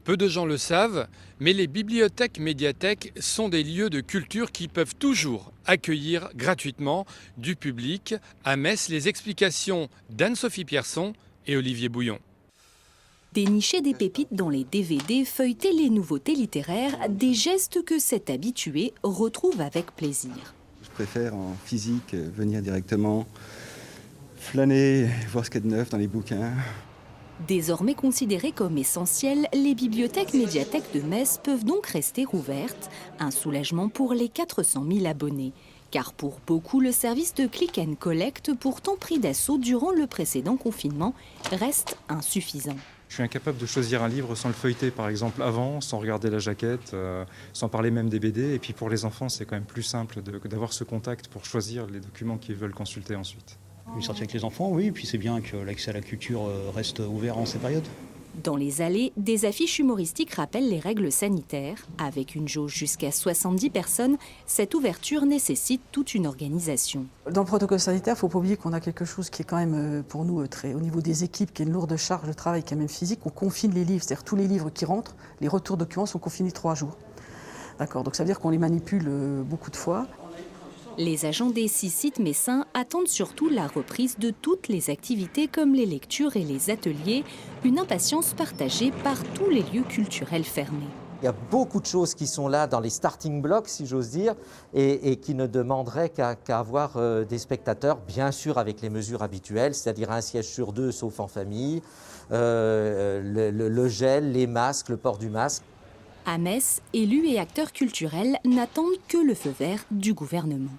Peu de gens le savent, mais les bibliothèques médiathèques sont des lieux de culture qui peuvent toujours accueillir gratuitement du public. À Metz, les explications d'Anne-Sophie Pierson et Olivier Bouillon. Dénicher des pépites dans les DVD, feuilleter les nouveautés littéraires, des gestes que cet habitué retrouve avec plaisir. Je préfère en physique venir directement flâner, voir ce qu'il y a de neuf dans les bouquins. Désormais considérées comme essentielles, les bibliothèques médiathèques de Metz peuvent donc rester ouvertes. Un soulagement pour les 400 000 abonnés. Car pour beaucoup, le service de click and collect, pourtant pris d'assaut durant le précédent confinement, reste insuffisant. Je suis incapable de choisir un livre sans le feuilleter, par exemple, avant, sans regarder la jaquette, sans parler même des BD. Et puis pour les enfants, c'est quand même plus simple d'avoir ce contact pour choisir les documents qu'ils veulent consulter ensuite. Une sortie avec les enfants, oui, puis c'est bien que l'accès à la culture reste ouvert en ces périodes. Dans les allées, des affiches humoristiques rappellent les règles sanitaires. Avec une jauge jusqu'à 70 personnes, cette ouverture nécessite toute une organisation. Dans le protocole sanitaire, il ne faut pas oublier qu'on a quelque chose qui est quand même pour nous très au niveau des équipes, qui est une lourde charge de travail qui est même physique. On confine les livres, c'est-à-dire tous les livres qui rentrent, les retours documents sont confinés 3 jours. D'accord, donc ça veut dire qu'on les manipule beaucoup de fois. Les agents des 6 sites messins attendent surtout la reprise de toutes les activités comme les lectures et les ateliers, une impatience partagée par tous les lieux culturels fermés. Il y a beaucoup de choses qui sont là dans les starting blocks, si j'ose dire, et qui ne demanderaient qu'à avoir des spectateurs, bien sûr avec les mesures habituelles, c'est-à-dire un siège sur 2 sauf en famille, le gel, les masques, le port du masque. À Metz, élus et acteurs culturels n'attendent que le feu vert du gouvernement.